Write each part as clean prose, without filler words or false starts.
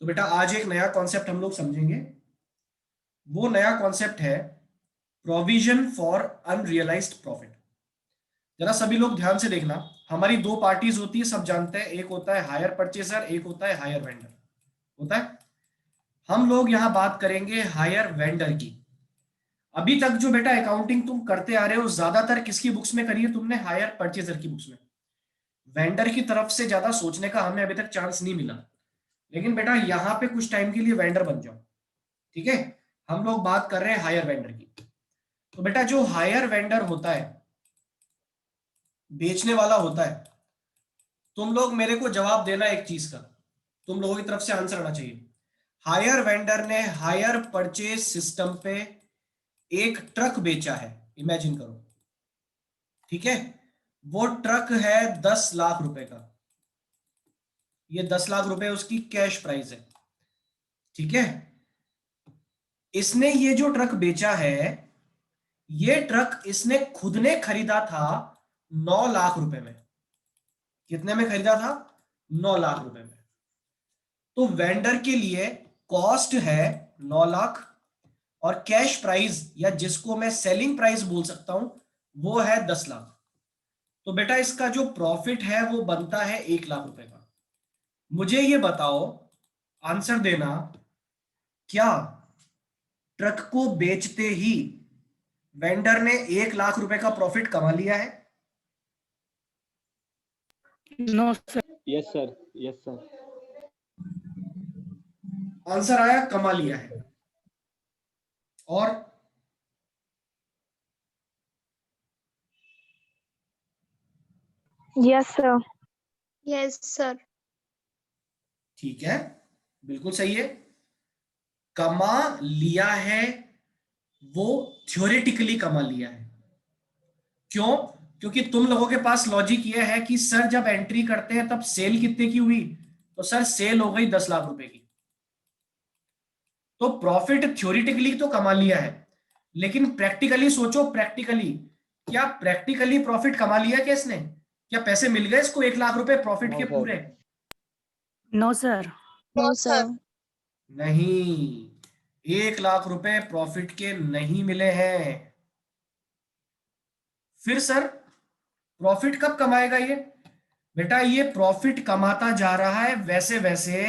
तो बेटा आज एक नया कॉन्सेप्ट हम लोग समझेंगे। वो नया कॉन्सेप्ट है प्रोविजन फॉर अनरियलाइज्ड प्रॉफिट। जरा सभी लोग ध्यान से देखना। हमारी दो पार्टीज होती है, सब जानते हैं। एक होता है हायर परचेसर, एक होता है हायर वेंडर। होता है। हम लोग यहां बात करेंगे हायर वेंडर की। अभी तक जो बेटा अकाउंटिंग तुम करते आ रहे हो, ज्यादातर किसकी बुक्स में करी है तुमने? हायर परचेसर की बुक्स में। वेंडर की तरफ से ज्यादा सोचने का हमें अभी तक चांस नहीं मिला। लेकिन बेटा यहां पे कुछ टाइम के लिए वेंडर बन जाओ। ठीक है। हम लोग बात कर रहे हैं हायर वेंडर की। तो बेटा जो हायर वेंडर होता है, बेचने वाला होता है, तुम लोग मेरे को जवाब देना एक चीज का। तुम लोगों की तरफ से आंसर आना चाहिए। हायर वेंडर ने हायर परचेज सिस्टम पे एक ट्रक बेचा है, इमेजिन करो। ठीक है। वो ट्रक है 10 लाख रुपए का। ये 10 लाख रुपए उसकी कैश प्राइस है। ठीक है। इसने ये जो ट्रक बेचा है, ये ट्रक इसने खुद ने खरीदा था 9 लाख रुपए में। कितने में खरीदा था? 9 लाख रुपए में। तो वेंडर के लिए कॉस्ट है 9 लाख, और कैश प्राइस या जिसको मैं सेलिंग प्राइस बोल सकता हूं वो है 10 लाख। तो बेटा इसका जो प्रॉफिट है वो बनता है 1 लाख रुपए का। मुझे ये बताओ, आंसर देना, क्या ट्रक को बेचते ही वेंडर ने 1 लाख रुपए का प्रॉफिट कमा लिया है? No sir. Yes sir, yes sir. Answer आया कमा लिया है। और यस सर। Yes sir. ठीक है, बिल्कुल सही है। कमा लिया है, वो थ्योरेटिकली कमा लिया है। क्यों? क्योंकि तुम लोगों के पास लॉजिक ये है कि सर जब एंट्री करते हैं तब सेल कितने की हुई? तो सर सेल हो गई 10 लाख रुपए की। तो प्रॉफिट थ्योरेटिकली तो कमा लिया है, लेकिन प्रैक्टिकली सोचो। प्रैक्टिकली क्या प्रैक्टिकली प्रॉफिट कमा लिया क्या इसने? क्या पैसे मिल गए इसको 1 लाख रुपए प्रॉफिट के No, sir. पूरे? No sir. No sir. नहीं, 1 लाख रुपए प्रॉफिट के नहीं मिले हैं। फिर सर प्रॉफिट कब कमाएगा ये? बेटा ये प्रॉफिट कमाता जा रहा है वैसे वैसे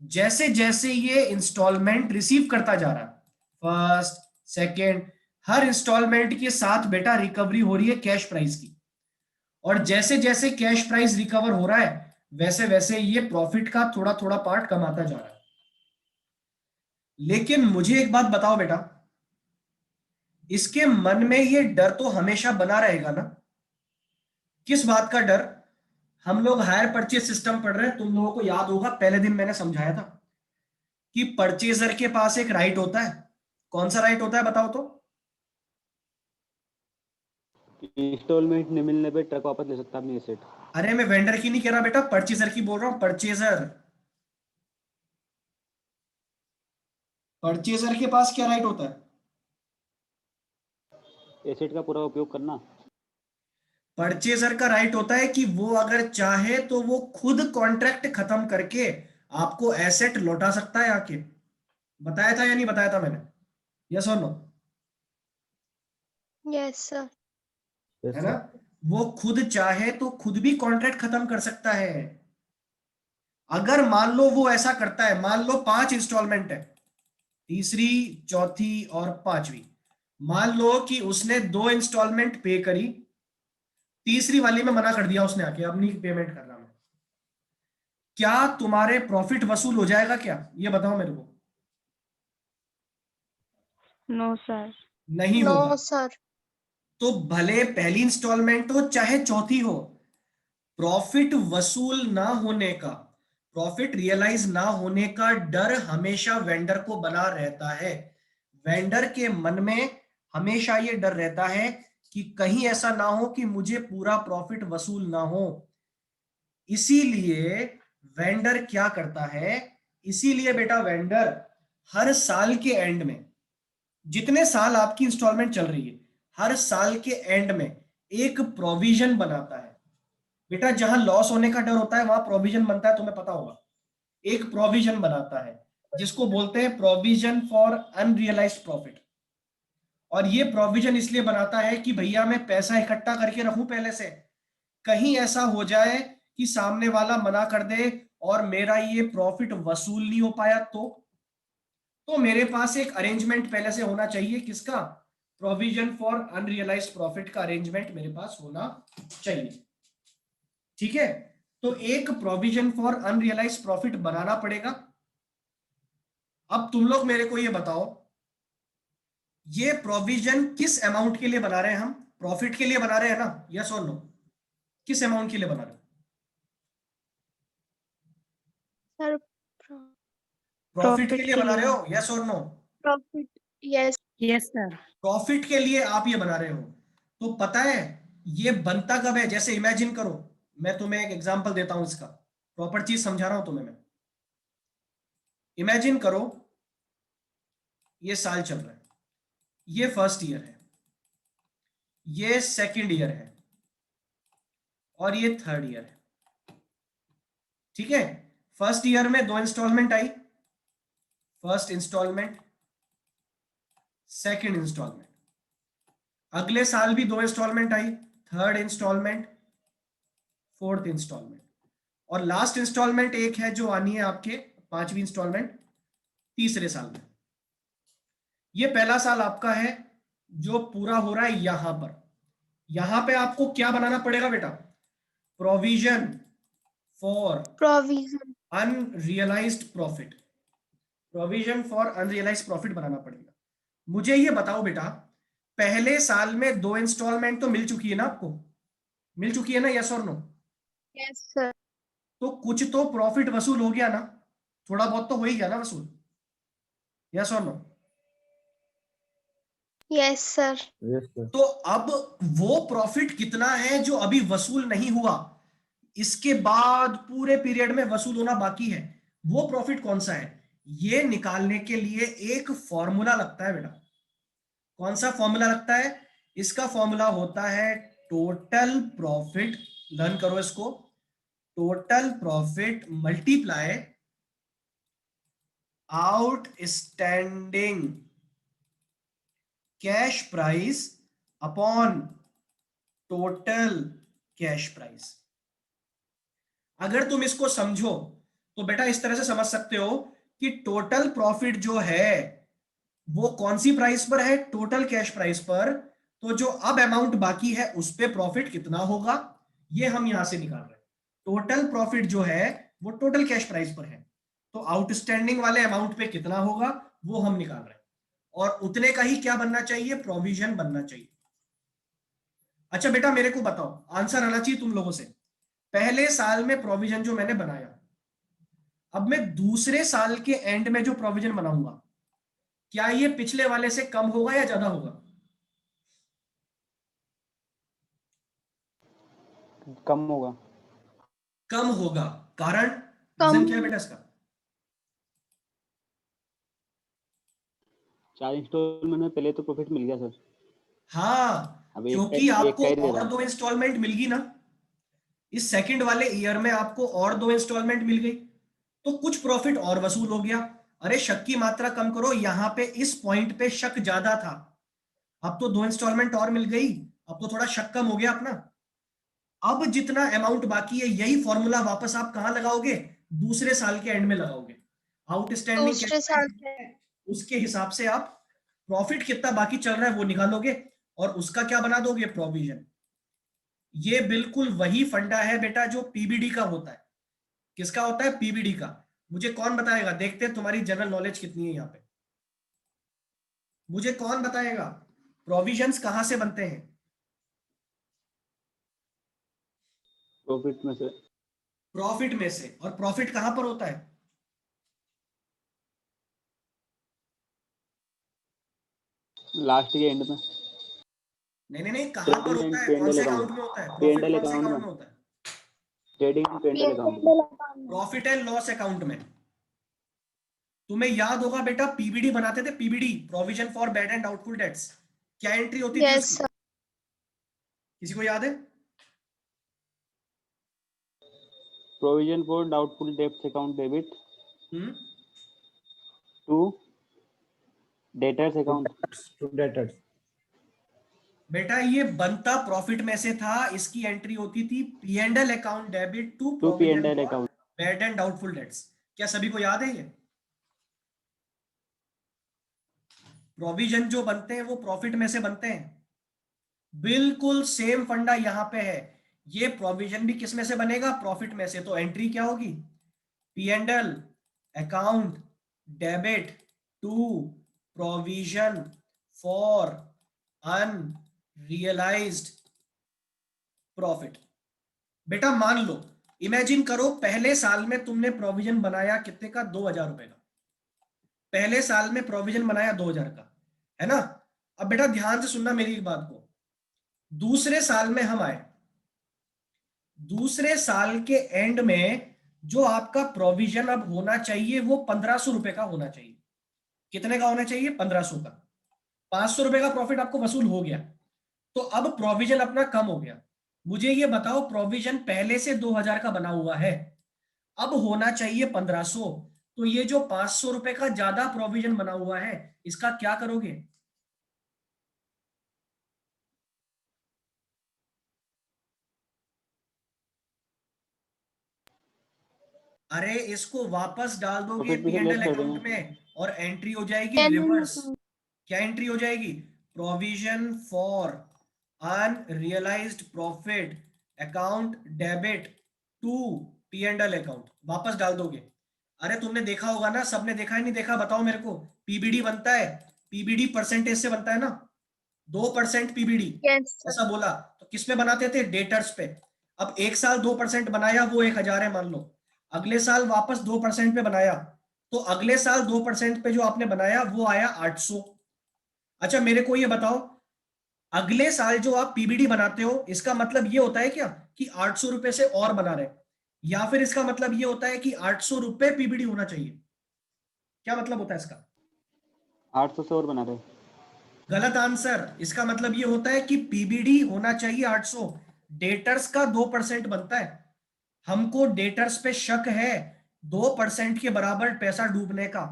जैसे जैसे ये इंस्टॉलमेंट रिसीव करता जा रहा है। फर्स्ट, सेकेंड, हर इंस्टॉलमेंट के साथ बेटा रिकवरी हो रही है कैश प्राइस की। और जैसे जैसे कैश प्राइस रिकवर हो रहा है वैसे वैसे ये प्रॉफिट का थोड़ा थोड़ा पार्ट कमाता जा रहा है। लेकिन मुझे एक बात बताओ बेटा, इसके मन में ये डर तो हमेशा बना रहेगा ना? किस बात का डर? हम लोग हायर परचेज सिस्टम पढ़ रहे हैं, तुम लोगों को याद होगा पहले दिन मैंने समझाया था कि परचेजर के पास एक राइट होता है। कौन सा राइट होता है बताओ तो? इंस्टॉलमेंट नहीं मिलने पे ट्रक वापस ले सकता अपनी एसेट। अरे मैं वेंडर की नहीं कह रहा बेटा, परचेजर की बोल रहा हूं। परचेजर, परचेजर के पास क्या राइट होता है? एसेट का पूरा उपयोग करना। परचेजर का राइट होता है कि वो अगर चाहे तो वो खुद कॉन्ट्रैक्ट खत्म करके आपको एसेट लौटा सकता है आके। बताया था या नहीं बताया था मैंने? यस और नो? Yes sir. यस है ना? सर। वो खुद चाहे तो खुद भी कॉन्ट्रैक्ट खत्म कर सकता है। अगर मान लो वो ऐसा करता है, मान लो 5 इंस्टॉलमेंट है, तीसरी, चौथी और पांचवी। मान लो कि उसने 2 इंस्टॉलमेंट पे करी, तीसरी वाली में मना कर दिया उसने आके, अब नहीं पेमेंट कर रहा मैं। क्या तुम्हारे प्रॉफिट वसूल हो जाएगा क्या? ये बताओ मेरे को। No sir. नहीं नो होगा। सर। तो भले पहली इंस्टॉलमेंट हो चाहे चौथी हो, प्रॉफिट वसूल ना होने का, प्रॉफिट रियलाइज ना होने का डर हमेशा वेंडर को बना रहता है। वेंडर के मन में हमेशा ये डर रहता है कि कहीं ऐसा ना हो कि मुझे पूरा प्रॉफिट वसूल ना हो। इसीलिए वेंडर क्या करता है? इसीलिए बेटा वेंडर हर साल के एंड में, जितने साल आपकी इंस्टॉलमेंट चल रही है, हर साल के एंड में एक प्रोविजन बनाता है। बेटा जहां लॉस होने का डर होता है वहां प्रोविजन बनता है, तुम्हें पता होगा। एक प्रोविजन बनाता है जिसको बोलते हैं प्रोविजन फॉर अनरियलाइज्ड प्रॉफिट। और ये प्रोविजन इसलिए बनाता है कि भैया मैं पैसा इकट्ठा करके रखूं पहले से, कहीं ऐसा हो जाए कि सामने वाला मना कर दे और मेरा ये प्रॉफिट वसूल नहीं हो पाया तो मेरे पास एक अरेंजमेंट पहले से होना चाहिए। किसका? प्रोविजन फॉर अनरियलाइज्ड प्रॉफिट का अरेंजमेंट मेरे पास होना चाहिए। ठीक है, तो एक प्रोविजन फॉर अनरियलाइज्ड प्रॉफिट बनाना पड़ेगा। अब तुम लोग मेरे को ये बताओ, ये प्रोविजन किस अमाउंट के लिए बना रहे हैं? हम प्रॉफिट के लिए बना रहे हैं ना, यस और नो? किस अमाउंट के लिए बना रहे हैं? सर प्रॉफिट के प्रॉफिट लिए के बना रहे लिए। हो, यस और no? Profit. Yes. Yes, sir. Profit के लिए आप ये बना रहे हो, तो पता है ये बनता कब है? जैसे इमेजिन करो, मैं तुम्हें एक एग्जांपल देता हूं, इसका प्रॉपर चीज समझा रहा हूं तुम्हें मैं। इमेजिन करो ये साल चल रहा है, ये फर्स्ट ईयर है, ये सेकंड ईयर है और ये थर्ड ईयर है। ठीक है, फर्स्ट ईयर में 2 इंस्टॉलमेंट आई, फर्स्ट इंस्टॉलमेंट, सेकंड इंस्टॉलमेंट। अगले साल भी 2 इंस्टॉलमेंट आई, थर्ड इंस्टॉलमेंट, फोर्थ इंस्टॉलमेंट, और लास्ट इंस्टॉलमेंट एक है जो आनी है आपके 5वीं इंस्टॉलमेंट तीसरे साल में। ये पहला साल आपका है जो पूरा हो रहा है यहां पर। यहां पे आपको क्या बनाना पड़ेगा बेटा? Provision for provision. Unrealized profit. Provision for unrealised profit बनाना पड़ेगा। मुझे ये बताओ बेटा, पहले साल में 2 इंस्टॉलमेंट तो मिल चुकी है ना आपको? मिल चुकी है ना, यस और नो? Yes sir. तो कुछ तो प्रॉफिट वसूल हो गया ना, थोड़ा बहुत तो हो ही गया ना वसूल, यस और no? Yes sir. Yes sir. तो अब वो प्रॉफिट कितना है जो अभी वसूल नहीं हुआ, इसके बाद पूरे पीरियड में वसूल होना बाकी है, वो प्रॉफिट कौन सा है? ये निकालने के लिए एक फॉर्मूला लगता है बेटा। कौन सा फॉर्मूला लगता है? इसका फॉर्मूला होता है टोटल प्रॉफिट, लर्न करो इसको, total profit multiply outstanding cash price upon total cash price. अगर तुम इसको समझो तो बेटा इस तरह से समझ सकते हो कि टोटल प्रॉफिट जो है वो कौन सी प्राइस पर है? टोटल कैश प्राइस पर। तो जो अब अमाउंट बाकी है उस पे प्रॉफिट कितना होगा, ये हम यहां से निकाल रहे हैं। टोटल प्रॉफिट जो है वो टोटल कैश प्राइस पर है, तो आउटस्टैंडिंग वाले अमाउंट पे कितना होगा वो हम निकाल रहे हैं, और उतने का ही क्या बनना चाहिए? प्रोविजन बनना चाहिए। अच्छा बेटा मेरे को बताओ, आंसर आना चाहिए तुम लोगों से, पहले साल में प्रोविजन जो मैंने बनाया, अब मैं दूसरे साल के एंड में जो प्रोविजन बनाऊंगा, क्या ये पिछले वाले से कम होगा या ज्यादा होगा? कम होगा। कम होगा। कारण, कम। रीजन क्या है बेटा इसका? 4 इंस्टॉलमेंट में पहले तो प्रॉफिट मिल गया सर। हाँ, अब क्योंकि एक आपको का ही दे और रहा 2 इंस्टॉलमेंट मिल गई ना, इस सेकंड वाले ईयर में आपको और 2 इंस्टॉलमेंट मिल गई, तो कुछ प्रॉफिट और वसूल हो गया। अरे शक की मात्रा कम करो, यहां पे इस पॉइंट पे शक ज्यादा था, अब तो 2 इंस्टॉलमेंट और मिल गई, अब तो थोड़ा शक कम हो गया अपना। अब जितना अमाउंट बाकी है यही फॉर्मूला वापस आप कहां लगाओगे? दूसरे साल के एंड में लगाओगे। आउटस्टैंडिंग कैश दूसरे साल के। प्राइस, उसके हिसाब से आप प्रॉफिट कितना बाकी चल रहा है वो निकालोगे और उसका क्या बना दोगे? प्रोविजन। ये बिल्कुल वही फंडा है बेटा जो पीबीडी का होता है। किसका होता है? पीबीडी का। मुझे कौन बताएगा? देखते हैं तुम्हारी जनरल नॉलेज कितनी है यहाँ पे। मुझे कौन बताएगा प्रोविजंस कहां से बनते हैं? प्रॉफिट में से। प्रॉफिट में से। और प्रॉफिट कहां पर होता है? लास्ट के एंड में। नहीं नहीं नहीं, कहां पर ट्रेडिंग एंड होता है? कौन पेंडल से अकाउंट अकाउंट। में होता है? प्रॉफिट पेंडल कौन से अकाउंट अकाउंट में। में होता है? ट्रेडिंग एंड पेंडल अकाउंट में। प्रॉफिट एंड लॉस अकाउंट में। तुम्हें याद होगा बेटा, पीबीडी बनाते थे, PBD, provision for bad and doubtful debts. क्या एंट्री होती थी यस उसकी? सर। किसी को याद है? Provision for doubtful debts account debit. To debtors account. To debtors. बेटा ये बनता प्रॉफिट में से था, इसकी एंट्री होती थी P and L account debit to to P and provision L for account. Bad and doubtful debts. क्या सभी को याद है ये? प्रोविजन जो बनते हैं वो प्रॉफिट में से बनते हैं। बिल्कुल सेम फंडा यहां पे है। ये प्रोविजन भी किस में से बनेगा? प्रॉफिट में से। तो एंट्री क्या होगी? P and L account debit to provision for unrealised profit. बेटा मान लो, इमेजिन करो पहले साल में तुमने प्रोविजन बनाया कितने का? 2000 रुपए का। पहले साल में प्रोविजन बनाया 2000 का, है ना? अब बेटा ध्यान से सुनना मेरी एक बात को। दूसरे साल में हम आए, दूसरे साल के एंड में जो आपका प्रोविजन अब होना चाहिए वो 1500 रुपए का होना चाहिए। कितने का होना चाहिए? 1500 का। 500 रुपए का प्रॉफिट आपको वसूल हो गया, तो अब प्रोविजन अपना कम हो गया। मुझे ये बताओ, प्रोविजन पहले से 2000 का बना हुआ है, अब होना चाहिए 1500। तो ये जो 500 रुपए का ज्यादा प्रोविजन बना हुआ है, इसका क्या करोगे? अरे इसको वापस डाल दोगे प्रॉफिट में पी से एंड लेस एल कर अकाउंट देंगे। में और एंट्री हो जाएगी P&L रिवर्स। account. क्या एंट्री हो जाएगी? Provision for unrealised profit account debit to P and L account, वापस डाल दोगे। अरे तुमने देखा होगा ना, सबने देखा है नहीं देखा? बताओ मेरे को। पीबीडी बनता है, पीबीडी परसेंटेज से बनता है ना, 2% पीबीडी। Yes, sir. ऐसा बोला तो किस पे बनाते थे? डेटर्स पे। अब एक साल 2% बनाया, वो 1000 है मान लो। अगले साल वापस 2% पे बनाया, तो अगले साल 2% पे जो आपने बनाया वो आया 800। अच्छा मेरे को ये बताओ, अगले साल जो आप पीबीडी बनाते हो, इसका मतलब ये होता है क्या कि 800 रुपए से और बना रहे, या फिर इसका मतलब ये होता है कि 800 रुपए पीबीडी होना चाहिए? क्या मतलब होता है इसका? 800 से और बना रहे। गलत आंसर। इसका मतलब ये होता है कि पीबीडी होना चाहिए 800। डेटर्स का 2% बनता है। हमको डेटर्स पे शक है 2% के बराबर पैसा डूबने का,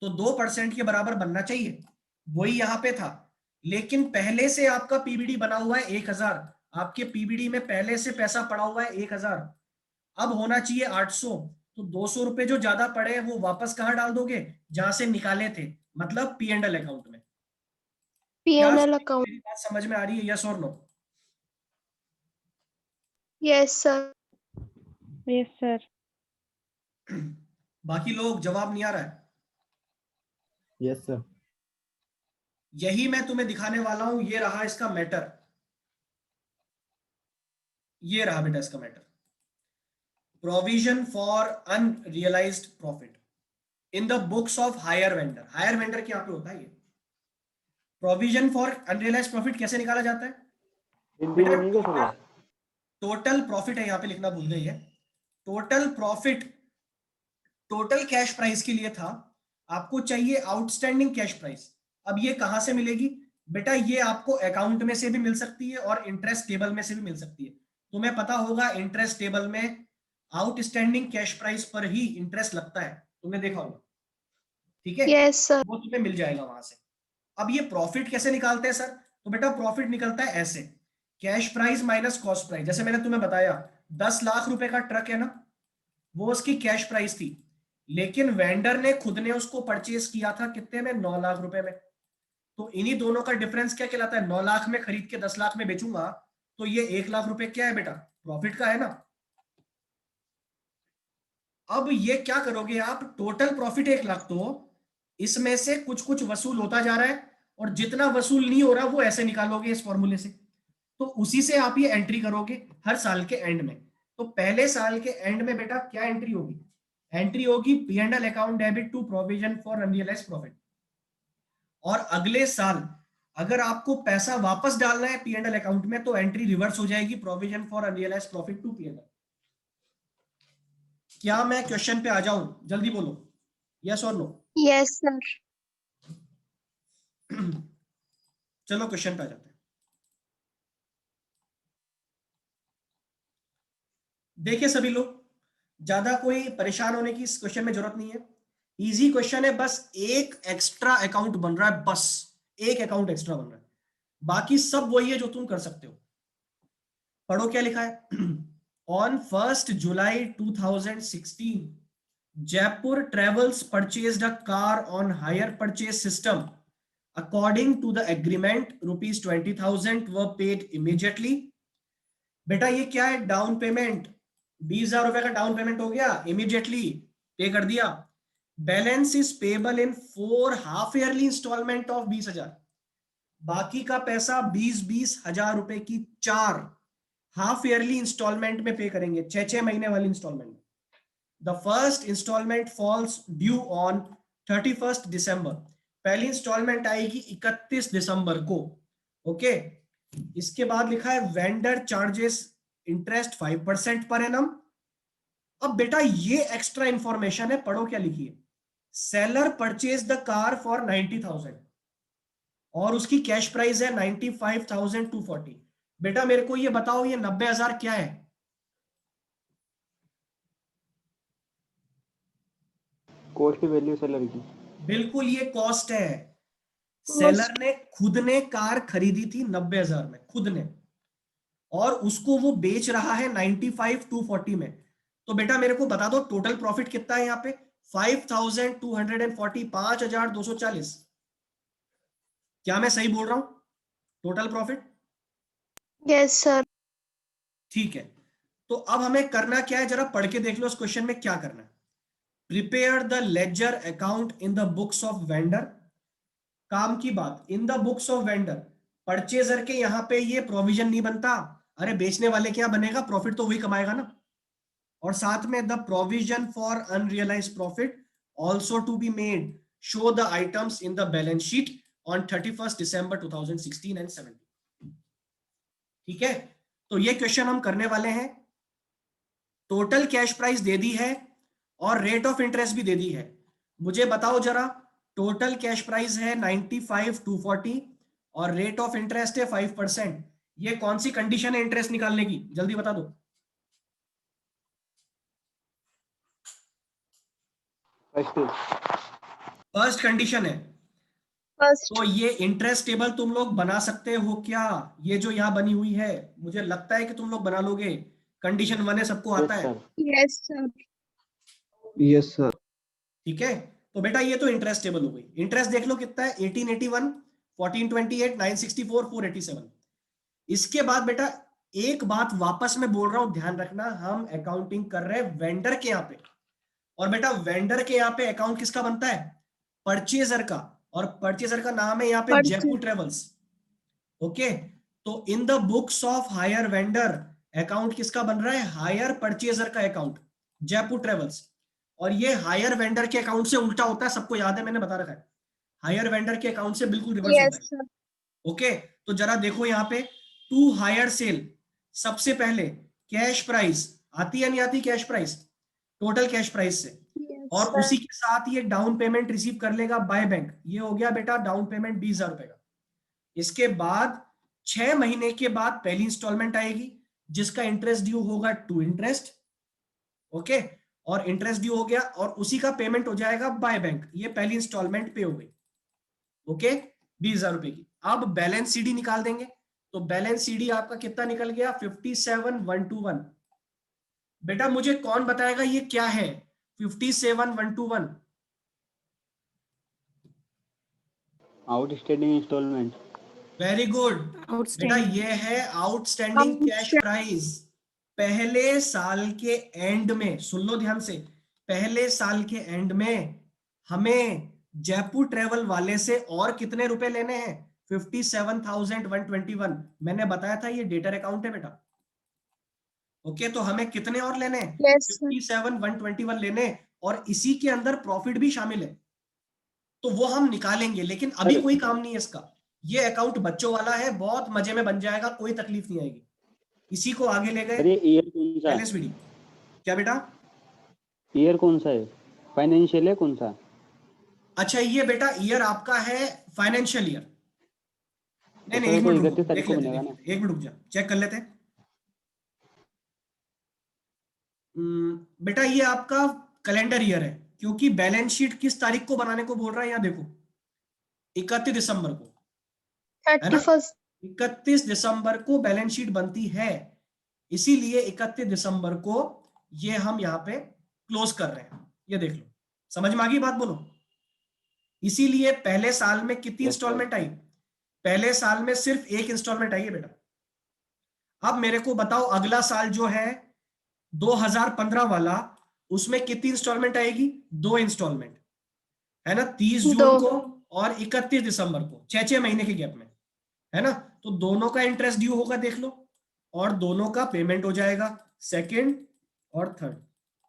तो 2% के बराबर बनना चाहिए, वही यहां पे था। लेकिन पहले से आपका पीबीडी बना हुआ है 1000, आपके पीबीडी में पहले से पैसा पड़ा हुआ है 1000, अब होना चाहिए 800। तो 200 रुपए जो ज्यादा पड़े हैं वो वापस कहां डाल दोगे? जहां से निकाले थे, मतलब पी एंड एल अकाउंट में। क्या P&L account. मेरी बात समझ में आ रही है? यस और no? Yes, sir. Yes, sir. बाकी लोग जवाब नहीं आ रहा है? Yes sir. यही मैं तुम्हें दिखाने वाला हूं। ये रहा इसका मैटर, ये रहा बेटा इसका matter. Provision for unrealised profit in the books of higher vendor. Higher vendor क्या पे होता है ये? प्रोविजन फॉर अनरियलाइज्ड प्रॉफिट कैसे निकाला जाता है? हिंदी में नहीं क्या सर? टोटल प्रॉफिट है, यहां पे लिखना भूल गई है। Total profit total cash price के लिए था, आपको चाहिए आउटस्टैंडिंग कैश प्राइस। अब ये कहां से मिलेगी? बेटा ये आपको अकाउंट में से भी मिल सकती है और इंटरेस्ट टेबल में से भी मिल सकती है। तुम्हें पता होगा इंटरेस्ट टेबल में आउटस्टैंडिंग कैश प्राइस पर ही इंटरेस्ट लगता है, तुमने देखा होगा, ठीक है? Yes, sir. वो तुम्हें मिल जाएगा वहां से। अब ये प्रॉफिट कैसे निकालते हैं सर? तो बेटा प्रॉफिट निकलता है ऐसे, cash price minus cost price. जैसे मैंने तुम्हें बताया 10 लाख रुपए का ट्रक है ना, वो उसकी कैश प्राइस थी, लेकिन वेंडर ने खुद ने उसको परचेज किया था कितने में? 9 लाख रुपए में। तो इन्हीं दोनों का डिफरेंस क्या कहलाता है? 9 लाख में खरीद के 10 लाख में बेचूंगा, तो ये 1 लाख रुपए क्या है बेटा? प्रॉफिट का है ना। अब ये क्या करोगे आप? टोटल प्रॉफिट 1 लाख, तो इसमें से कुछ कुछ वसूल होता जा रहा है, और जितना वसूल नहीं हो रहा वो ऐसे निकालोगे इस फॉर्मूले से। तो उसी से आप ये एंट्री करोगे हर साल के एंड में। तो पहले साल के एंड में बेटा क्या एंट्री होगी? एंट्री होगी P and L account debit to provision for unrealised profit. और अगले साल अगर आपको पैसा वापस डालना है पी एंड एल अकाउंट में, तो एंट्री रिवर्स हो जाएगी, provision for unrealised profit to P and L. क्या मैं क्वेश्चन पे आ जाऊं? जल्दी बोलो, यस और नो? Yes, sir. चलो क्वेश्चन पे आ जाते हैं। देखिए सभी लोग, ज्यादा कोई परेशान होने की इस क्वेश्चन में जरूरत नहीं है। इजी क्वेश्चन है, बस एक एक्स्ट्रा अकाउंट बन रहा है, बस एक अकाउंट एक्स्ट्रा बन रहा है, बाकी सब वही है जो तुम कर सकते हो। पढ़ो क्या लिखा है। On 1st July 2016 Jaipur Travels purchased a car on hire purchase system. According to the agreement, rupees 20,000 were paid immediately. बेटा ये क्या है, डाउन पेमेंट, 20,000 रुपए का डाउन पेमेंट हो गया, इमीडिएटली पे कर दिया। Balance is payable in 4 half yearly instalment of 20,000। बाकी का पैसा 20-20 हजार रुपए की 4 हाफ ईयरली इंस्टॉलमेंट में पे करेंगे, 6-6 महीने वाली इंस्टॉलमेंट में। The first instalment falls due on 31st December। पहली इंस्टॉलमेंट आएगी 31 दिसंबर को। ओके, इसके बाद लिखा है vendor charges interest 5% per annum. अब बेटा ये एक्स्ट्रा इंफॉर्मेशन है, पढ़ो क्या लिखी है। Seller purchase the car for 90,000 और उसकी कैश प्राइस है 95,240। बेटा मेरे को ये बताओ, ये 90,000 क्या है? कॉस्ट वैल्यू सेलर की। बिल्कुल, ये कॉस्ट है। सेलर ने खुद ने कार खरीदी थी 90,000 में, खुद ने, और उसको वो बेच रहा है 95,240 में। तो बेटा मेरे को बता दो टोटल प्रॉफिट कितना है यहाँ पे? 5,240, 5,240। क्या मैं सही बोल रहा हूं? Total profit. Yes, sir. ठीक है, तो अब हमें करना क्या है, जरा पढ़ के देख लो इस क्वेश्चन में क्या करना है। Prepare the ledger account in the books of vendor. काम की बात, in the books of vendor, purchaser के यहां पे ये प्रोविजन नहीं बनता। अरे बेचने वाले क्या बनेगा, प्रॉफिट तो वही कमाएगा ना। और साथ में the provision for unrealised profit also to be made, show the items in the balance sheet on 31st December 2016 and 17। ठीक है, तो ये क्वेश्चन हम करने वाले हैं। टोटल कैश प्राइस दे दी है और रेट ऑफ इंटरेस्ट भी दे दी है। मुझे बताओ जरा, टोटल कैश प्राइस है 95,240 और रेट ऑफ इंटरेस्ट है 5%। ये कौन सी कंडीशन है इंटरेस्ट निकालने की, जल्दी बता दो। फर्स्ट कंडीशन है। First. तो ये इंटरेस्ट टेबल तुम लोग बना सकते हो क्या? ये जो यहाँ बनी हुई है, मुझे लगता है कि तुम लोग बना लोगे। कंडीशन 1 है, सबको आता है। Yes, sir. Yes, sir. ठीक है, तो बेटा ये तो इंटरेस्ट टेबल हो गई। इंटरेस्ट देख लो कितना है, 1881, 1428, 964, 487। इसके बाद बेटा एक बात वापस में बोल रहा हूं, ध्यान रखना, हम अकाउंटिंग कर रहे हैं वेंडर के यहाँ पे। और बेटा वेंडर के यहाँ पे अकाउंट किसका बनता है? परचेजर का। और परचेजर का नाम है यहाँ पे जयपुर ट्रेवल्स। ओके, तो in the books of higher vendor account किसका बन रहा है? हायर परचेजर का अकाउंट, जयपुर ट्रेवल्स। और ये हायर वेंडर के अकाउंट से उल्टा होता है, सबको याद है, मैंने बता रखा है। हायर वेंडर के अकाउंट से बिल्कुल रिवर्स Yes, होता है। sir. ओके, तो जरा देखो यहाँ पे, टू हायर सेल, सबसे पहले कैश प्राइस आती है नहीं आती? Cash price total cash price से, Yes, और sir. उसी के साथ ये डाउन पेमेंट रिसीव कर लेगा बाय बैंक। ये हो गया बेटा डाउन पेमेंट 20,000 रुपए का। इसके बाद 6 महीने के बाद पहली इंस्टॉलमेंट आएगी जिसका इंटरेस्ट ड्यू होगा टू इंटरेस्ट। ओके, और इंटरेस्ट ड्यू हो गया और उसी का पेमेंट हो जाएगा बाय बैंक। ये पहली इंस्टॉलमेंट पे हो गई। ओके, 20,000 रुपए की। अब बैलेंस सीडी निकाल देंगे, तो बैलेंस सीडी आपका कितना निकल गया? 57,121। बेटा मुझे कौन बताएगा ये क्या है 57,121? Outstanding instalment. वेरी गुड बेटा, Outstanding. ये है आउटस्टैंडिंग कैश प्राइस। पहले साल के एंड में, सुन लो ध्यान से, पहले साल के एंड में हमें जयपुर ट्रेवल वाले से और कितने रुपए लेने हैं? 57,121। मैंने बताया था ये डेटर अकाउंट है बेटा। ओके, तो हमें कितने और लेने हैं? Yes, sir. 57,121 लेने, और इसी के अंदर प्रॉफिट भी शामिल है, तो वो हम निकालेंगे। लेकिन अभी कोई काम नहीं है इसका, ये अकाउंट बच्चों वाला है, बहुत मजे में बन जाएगा, कोई तकलीफ नहीं आएगी। इसी को आगे ले गए। अरे ईयर कौन सा? एलएसवीडी क्या बेटा? ईयर कौन सा है? फाइनेंशियल है कौन सा? अच्छा, ये बेटा ईयर आपका है फाइनेंशियल ईयर। नहीं नहीं, एक तो मिनट 31 रुको, तारीख देख को लेते बनेगा हैं, ना? एक मिनट रुक जा, चेक कर लेते हैं। बेटा ये आपका कैलेंडर ईयर है, क्योंकि बैलेंस शीट किस तारीख को बनाने को बोल रहा है, यहाँ देखो 31 दिसंबर को, है ना? 31st. 31 दिसंबर को बैलेंस शीट बनती है, इसीलिए 31 दिसंबर को ये हम यहाँ पे क्लोज कर रहे हैं। ये देख लो, समझ में आ गई बात? बोलो। इसीलिए पहले साल में कितनी इंस्टॉलमेंट आई? पहले साल में सिर्फ एक इंस्टॉलमेंट आई है बेटा। अब मेरे को बताओ अगला साल जो है 2015 वाला, उसमें कितनी इंस्टॉलमेंट आएगी? 2 इंस्टॉलमेंट, है ना? 30 जून दो. को और 31 दिसंबर को, 6 महीने के गैप में, है ना? तो दोनों का इंटरेस्ट ड्यू होगा, देख लो, और दोनों का पेमेंट हो जाएगा, सेकंड और थर्ड।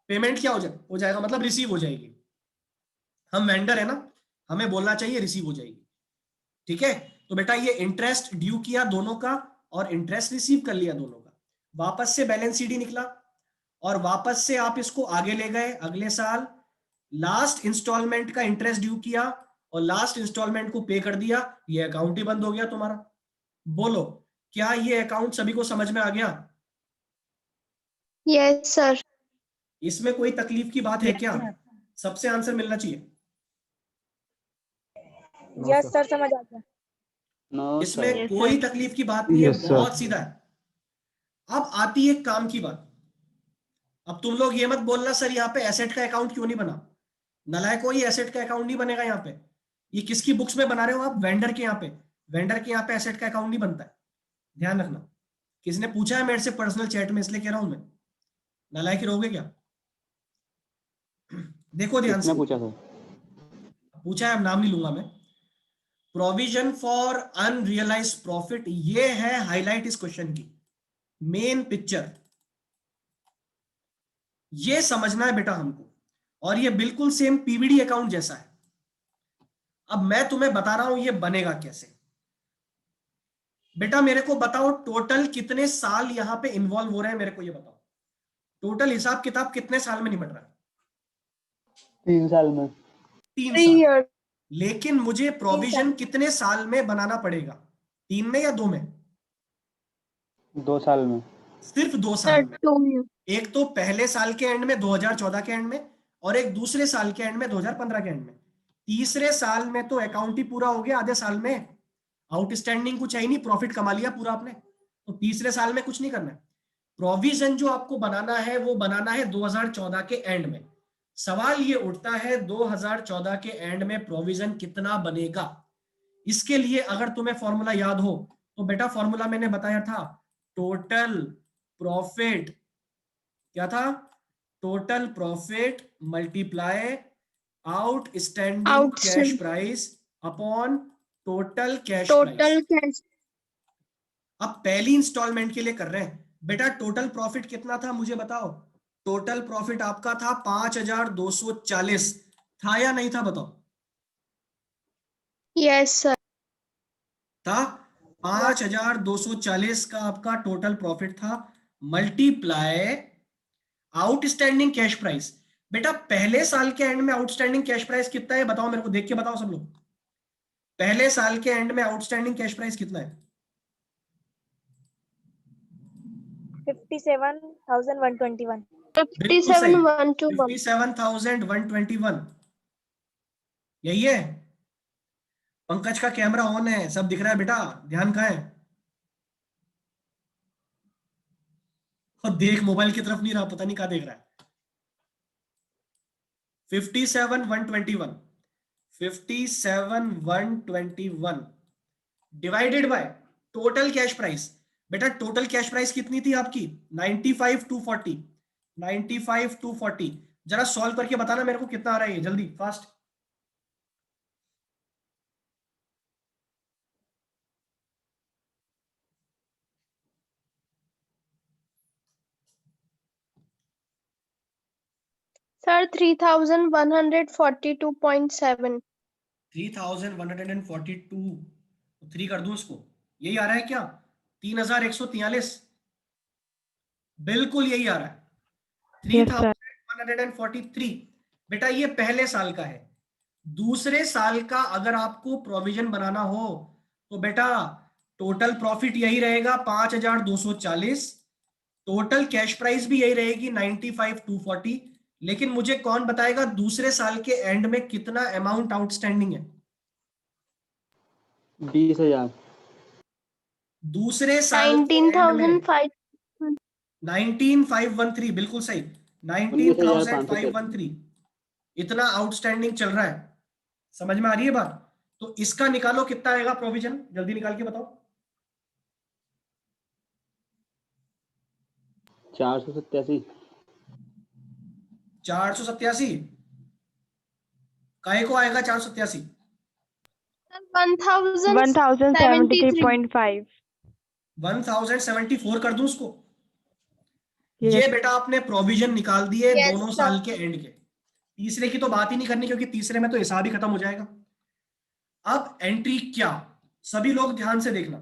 पेमेंट क्या हो जाएगा मतलब रिसीव हो जाएगी। हम वेंडर है ना, हमें बोलना चाहिए रिसीव हो जाएगी, ठीक है? तो बेटा ये इंटरेस्ट ड्यू किया दोनों का और इंटरेस्ट रिसीव कर लिया दोनों का, वापस से बैलेंस शीट ही निकला, और वापस से आप इसको आगे ले गए अगले साल, लास्ट इंस्टॉलमेंट का इंटरेस्ट ड्यू किया और लास्ट इंस्टॉलमेंट को पे कर दिया, ये अकाउंट ही बंद हो गया तुम्हारा। बोलो, क्या ये अकाउंट सभी को समझ में आ गया? Yes, sir. इसमें कोई तकलीफ की बात है क्या? सबसे आंसर मिलना चाहिए। यस सर, समझ आ गया। नो इसमें सर। कोई तकलीफ की बात नहीं है, Yes, sir. बहुत सीधा है। अब आती है काम की बात। अब तुम लोग ये मत बोलना सर यहाँ पे एसेट का अकाउंट क्यों नहीं बना। नलायक कोई एसेट का अकाउंट नहीं बनेगा यहाँ पे। ये किसकी बुक्स में बना रहे हो आप? वेंडर के यहाँ पे। वेंडर के यहाँ पे एसेट का अकाउंट नहीं बनता है, ध्यान रखना। किसने पूछा है मेरे से पर्सनल चैट में, इसलिए कह रहा हूं मैं। नलायक ही रहोगे क्या? देखो ध्यान से, किसने पूछा सर? पूछा है, नाम नहीं लूंगा मैं। प्रोविजन फॉर अनरियलाइज प्रॉफिट, ये है हाईलाइट इस क्वेश्चन की, मेन पिक्चर। ये समझना है बेटा हमको, और ये बिल्कुल सेम पीवीडी अकाउंट जैसा है। अब मैं तुम्हें बता रहा हूं ये बनेगा कैसे। बेटा मेरे को बताओ टोटल कितने साल यहां पे इन्वॉल्व हो रहे हैं, मेरे को ये बताओ। टोटल हिसाब किताब कितने साल में निपट रहा है? 3 साल में। 3 3 साल। years. लेकिन मुझे प्रोविजन कितने साल में बनाना पड़ेगा? 3 में या 2 में? 2 साल में। सिर्फ 2 Sir, साल में। 2 years. एक तो पहले साल के एंड में 2014 के एंड में, और एक दूसरे साल के एंड में 2015 के एंड में। तीसरे साल में तो अकाउंट ही पूरा हो गया, आधे साल में आउटस्टैंडिंग कुछ है नहीं, प्रॉफिट कमा लिया पूरा आपने। तो तीसरे साल में कुछ नहीं करना है। प्रोविजन जो आपको बनाना है वो बनाना है 2014 के एंड में। सवाल ये उठता है 2014 के एंड में प्रोविजन कितना बनेगा। इसके लिए अगर तुम्हें फॉर्मूला याद हो तो बेटा फॉर्मूला मैंने बताया था, टोटल प्रॉफिट क्या था? Total profit multiply outstanding cash price upon total cash price. Total cash. अब पहली इंस्टॉलमेंट के लिए कर रहे हैं बेटा। टोटल प्रॉफिट कितना था मुझे बताओ? टोटल प्रॉफिट आपका था 5240, था या नहीं था बताओ? Yes, sir. था। 5240 का आपका टोटल प्रॉफिट था, मल्टीप्लाई आउटस्टैंडिंग कैश प्राइस। बेटा पहले साल के एंड में आउटस्टैंडिंग कैश प्राइस कितना है बताओ मेरे को, देख के बताओ सब लोग। पहले साल के एंड में आउटस्टैंडिंग कैश प्राइस कितना है? 57,121। 57,121. 57,121, यही है। पंकज का कैमरा ऑन है, सब दिख रहा है बेटा, ध्यान कहाँ है? और देख मोबाइल की तरफ नहीं रहा, पता नहीं कहाँ देख रहा है। 57,121, 57,121 divided by total cash price. बेटा टोटल कैश प्राइस कितनी थी आपकी? 95,240, 95,240। जरा सॉल्व करके बताना मेरे को कितना आ रहा है ये, जल्दी फास्ट। Sir, 3,142.7. 3,142, 3 कर दूं इसको, यही आ रहा है क्या? 3,143, बिल्कुल यही आ रहा है। Yes, sir. 3,143। बेटा ये पहले साल का है। दूसरे साल का अगर आपको प्रोविजन बनाना हो तो बेटा टोटल प्रॉफिट यही रहेगा 5,240, टोटल कैश प्राइस भी यही रहेगी 95,240, लेकिन मुझे कौन बताएगा दूसरे साल के एंड में कितना अमाउंट आउटस्टैंडिंग है? 20,000। दूसरे साल के एंड में 19,500. 19,513, बिल्कुल सही, 19,513 इतना आउटस्टैंडिंग चल रहा है। समझ में आ रही है बात? तो इसका निकालो कितना आएगा प्रोविजन, जल्दी निकाल के बताओ। 487। 487 काहे को आएगा 487? 1073.5. 1074 कर दूं उसको? Yes. ये बेटा आपने प्रोविजन निकाल दिए Yes, दोनों sir. साल के एंड के। तीसरे की तो बात ही नहीं करनी, क्योंकि तीसरे में तो हिसाब ही खत्म हो जाएगा। अब एंट्री क्या, सभी लोग ध्यान से देखना।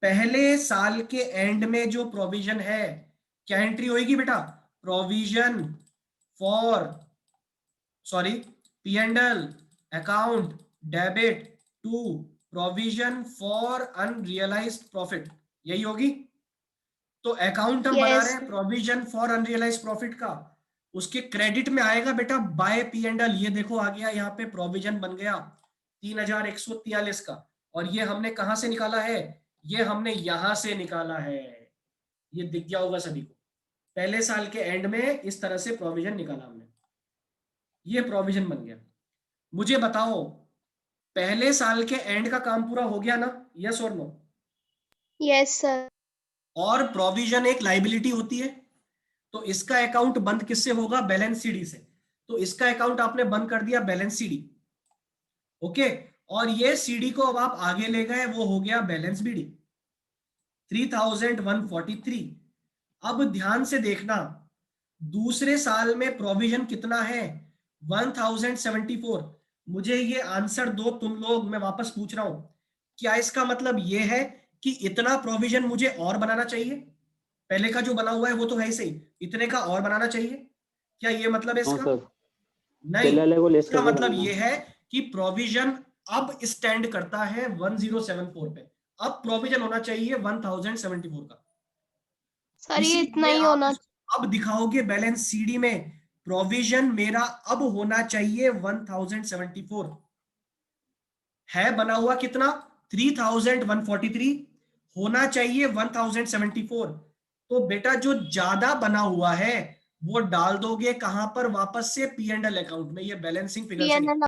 पहले साल के एंड में जो प्रोविजन है, क्या एंट्री होगी बेटा? Provision for P&L account debit to provision for unrealised profit, यही होगी। तो अकाउंट हम बना Yes. रहे हैं प्रोविजन फॉर अनरियलाइज्ड प्रॉफिट का, उसके क्रेडिट में आएगा बेटा बाय P&L। ये देखो आ गया यहाँ पे प्रोविजन बन गया 3,143 का, और ये हमने कहां से निकाला है? ये हमने यहां से निकाला है। ये दिख गया होगा सभी को। पहले साल के एंड में इस तरह से प्रोविजन निकाला हमने, ये प्रोविजन बन गया। मुझे बताओ पहले साल के एंड का काम पूरा हो गया ना? यस और नो? Yes, sir. और प्रोविजन एक लाइबिलिटी होती है, तो इसका अकाउंट बंद किससे होगा? बैलेंस सीडी से। तो इसका अकाउंट आपने बंद कर दिया बैलेंस सीडी, ओके। और ये सीडी को अब आप आगे ले गए, वो हो गया बैलेंस बीडी 3,143। अब ध्यान से देखना, दूसरे साल में प्रोविजन कितना है? 1,074। मुझे ये आंसर दो तुम लोग, मैं वापस पूछ रहा हूं, क्या इसका मतलब ये है कि इतना प्रोविजन मुझे और बनाना चाहिए? पहले का जो बना हुआ है वो तो है ही सही, इतने का और बनाना चाहिए, क्या ये मतलब है नो इसका? सर, नहीं, पहले वाले को लेस इसका करके मतलब बनाना। ये है कि प्रोविजन अब स्टैंड करता है 1074 पे, अब प्रोविजन होना चाहिए 1074 का। सर ये इतना इसीलिए ही आप होना. अब दिखाओगे बैलेंस सीडी में प्रोविजन मेरा अब होना चाहिए 1074, है बना हुआ कितना? 3,143, होना चाहिए 1074। तो बेटा जो ज्यादा बना हुआ है वो डाल दोगे कहां पर? वापस से P&L अकाउंट में, ये बैलेंसिंग फिगर से P&L.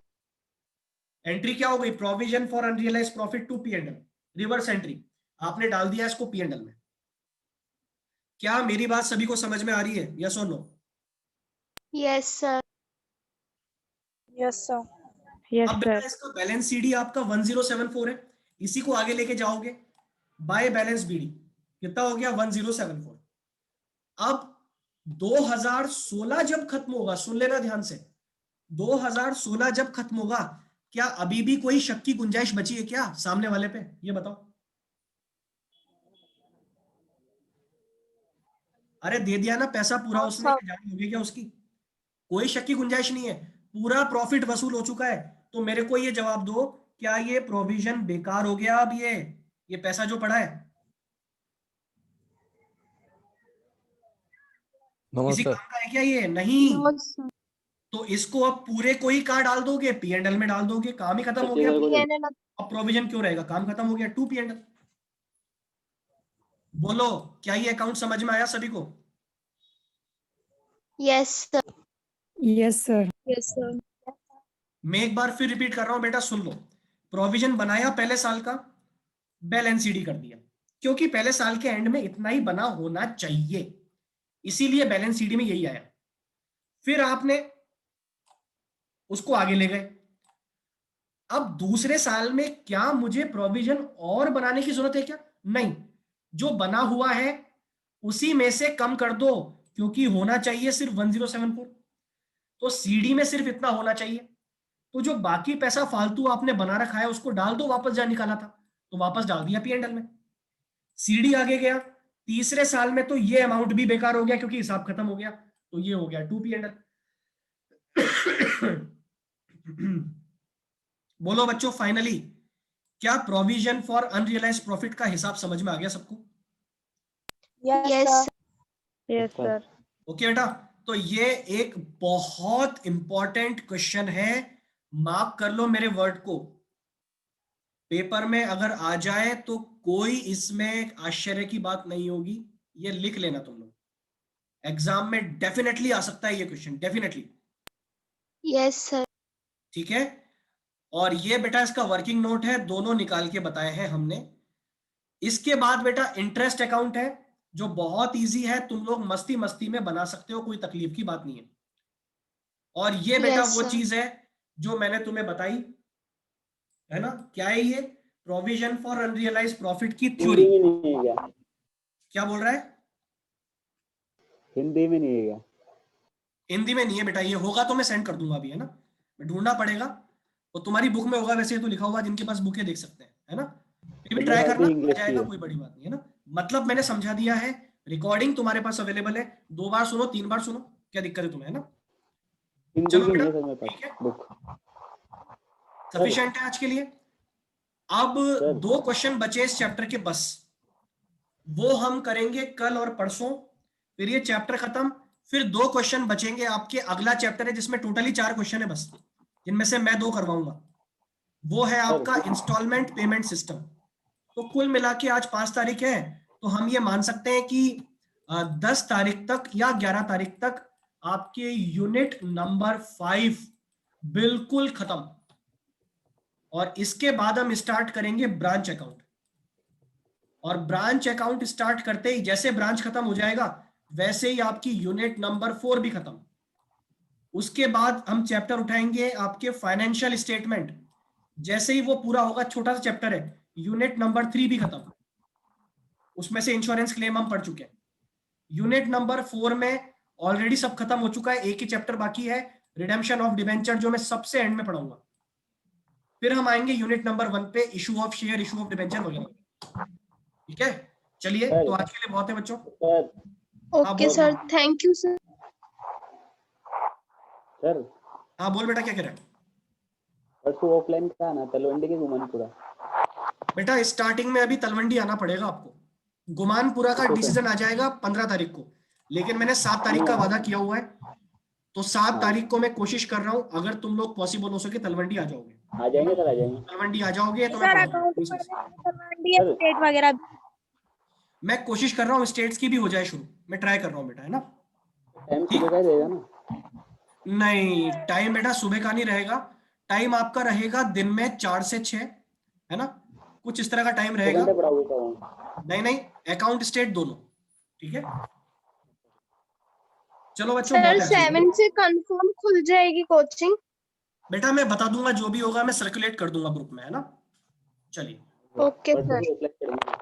एंट्री क्या हो गई? Provision for unrealised profit to P&L, reverse entry आपने डाल दिया इसको P&L में। क्या मेरी बात सभी को समझ में आ रही है? यस और no? Yes, sir. Yes, sir. Yes, अब sir. बेटा इसका बैलेंस सीडी आपका 1074 है, इसी को आगे लेके जाओगे बाय बैलेंस बीडी, कितना हो गया? 1074। अब 2016 जब खत्म होगा, सुन लेना ध्यान से, 2016 जब खत्म होगा, क्या अभी भी कोई शक की गुंजाइश बची है क्या सामने वाले पे? ये बताओ। अरे दे दिया ना पैसा पूरा हाँ, उसने, सर. जान हो गई क्या उसकी? कोई शक की गुंजाइश नहीं है, पूरा प्रॉफिट वसूल हो चुका है। तो मेरे को ये जवाब दो, क्या ये प्रोविजन बेकार हो गया? अब ये पैसा जो पड़ा है किसी काम का है क्या? ये नहीं। No, sir. तो इसको अब पूरे को ही कहाँ डाल दोगे? P&L में डाल दोगे, काम ही खत्म हो गया। 25,000 P&L. अब प्रोविजन क्यों रहेगा? काम खत्म हो गया, टू P&L। बोलो क्या ये अकाउंट समझ में आया सभी को? Yes, sir. Yes, sir. Yes, sir. मैं एक बार फिर रिपीट कर रहा हूं बेटा, सुन लो। प्रोविजन बनाया पहले साल का, बैलेंस सीडी कर दिया, क्योंकि पहले साल के एंड में इतना ही बना होना चाहिए, इसीलिए बैलेंस सीडी में यही आया। फिर आपने उसको आगे ले गए। अब दूसरे साल में क्या मुझे प्रोविजन और बनाने की जरूरत है क्या? नहीं, जो बना हुआ है उसी में से कम कर दो, क्योंकि होना चाहिए सिर्फ 1074, तो सीडी में सिर्फ इतना होना चाहिए। तो जो बाकी पैसा फालतू आपने बना रखा है उसको डाल दो, वापस जहां निकाला था, तो वापस डाल दिया P&L में। सीडी आगे गया, तीसरे साल में तो ये अमाउंट भी बेकार हो गया क्योंकि हिसाब खत्म हो गया, तो ये हो गया टू P&L। बोलो बच्चों फाइनली, क्या प्रोविजन फॉर अनरियलाइज्ड प्रॉफिट का हिसाब समझ में आ गया सबको? Yes, Yes, sir. sir. Yes, sir. Okay बेटा, तो ये एक बहुत इंपॉर्टेंट क्वेश्चन है, मार्क कर लो मेरे वर्ड को। पेपर में अगर आ जाए तो कोई इसमें आश्चर्य की बात नहीं होगी, ये लिख लेना तुम लोग, एग्जाम में डेफिनेटली आ सकता है ये क्वेश्चन, डेफिनेटली। Yes sir. ठीक है, और ये बेटा इसका वर्किंग नोट है, दोनों निकाल के बताए हैं हमने। इसके बाद बेटा इंटरेस्ट अकाउंट है, जो बहुत इजी है, तुम लोग मस्ती मस्ती में बना सकते हो, कोई तकलीफ की बात नहीं है। और ये बेटा Yes, वो sir. चीज है जो मैंने तुम्हें बताई है ना, क्या है ये, प्रोविजन फॉर अनरियलाइज्ड प्रॉफिट की थ्योरी। हिंदी में नहीं है क्या? क्या बोल रहा है? हिंदी में नहीं है क्या? हिंदी में नहीं है बेटा, ये होगा तो मैं सेंड कर दूंगा अभी, है ना, मैं ढूंढना पड़ेगा, वो तुम्हारी बुक में होगा वैसे तो लिखा हुआ, जिनके पास बुक है देख सकते हैं, है ना, फिर भी ट्राई करना, आ जाएगा, कोई बड़ी बात नहीं है ना। मतलब मैंने समझा दिया है, रिकॉर्डिंग तुम्हारे पास अवेलेबल है, 2 बार सुनो 3 बार सुनो, क्या दिक्कत है तुम्हें, है ना। हिंदी चलो की बेटा, नहीं है सर मेरे ठीक है, पास बुक। सफिशिएंट है आज के लिए। अब सर। 2 क्वेश्चन बचे इस चैप्टर के बस, वो हम करेंगे कल और परसों, फिर ये चैप्टर खत्म। फिर 2 क्वेश्चन बचेंगे आपके, अगला चैप्टर है जिसमें टोटली 4 क्वेश्चन है बस, जिनमें से मैं 2 करवाऊंगा, वो है आपका इंस्टॉलमेंट पेमेंट सिस्टम। तो कुल मिला के आज 5 तारीख है, तो हम ये मान सकते हैं कि 10 तारीख तक या 11 तारीख तक आपके यूनिट नंबर 5 बिल्कुल खत्म, और इसके बाद हम स्टार्ट करेंगे ब्रांच अकाउंट। और ब्रांच अकाउंट स्टार्ट करते ही जैसे ब्रांच खत्म हो जाएगा, वैसे ही आपकी यूनिट नंबर 4 भी खत्म। उसके बाद हम चैप्टर उठाएंगे आपके फाइनेंशियल स्टेटमेंट, जैसे ही वो पूरा होगा, छोटा सा चैप्टर है, यूनिट नंबर 3 भी खत्म, उसमें से इंश्योरेंस क्लेम हम पढ़ चुके हैं। यूनिट नंबर 4 में ऑलरेडी सब खत्म हो चुका है, एक ही चैप्टर बाकी है, रिडेम्पशन ऑफ डिबेंचर, जो मैं सबसे एंड में पढ़ाऊंगा। फिर हम आएंगे यूनिट नंबर 1 पे, issue of share, issue of debenture वगैरह। ठीक है, चलिए, तो आज के लिए बहुत है बच्चों। सर ओके बोल। Sir, thank you sir. Sir हाँ बोल बेटा, क्या कह रहा है? परसों ऑफलाइन का आना, तलवंडी के गुमानपुरा। बेटा स्टार्टिंग में अभी तलवंडी आना पड़ेगा आपको, गुमानपुरा का डिसीजन आ जाएगा 15 तारीख को, लेकिन मैंने 7 तारीख का वादा किया हुआ है, तो 7 तारीख को मैं कोशिश कर रहा हूँ, अगर तुम लोग पॉसिबल हो सके तलवंडी आ जाओगे। आ जाएंगे सर, आ जाएंगे। तलवंडी आ जाओगे तो सर मैं अकाउंट पढ़ाऊंगा। स्टेट वगैरह मैं कोशिश कर रहा हूँ स्टेट्स की भी हो जाए शुरू, मैं ट्राई कर रहा हूँ बेटा, है ना। टाइम सुबह का ही रहेगा ना? नहीं, टाइम बेटा सुबह का नहीं रहेगा, टाइम आपका रहेगा दिन में 4 से 6, है ना, कुछ इस तरह का टाइम रहेगा। घंटे पढ़ाओगे क्या? नहीं नहीं, अकाउंट स्टेट दोनों, ठीक है। चलो बच्चों, सर बहुत है 7 से कंफर्म खुल जाएगी कोचिंग? बेटा, मैं बता दूंगा, जो भी होगा मैं सर्कुलेट कर दूंगा ग्रुप में, है ना। चलिए, ओके परसों सर। से अप्लाई करेंगे।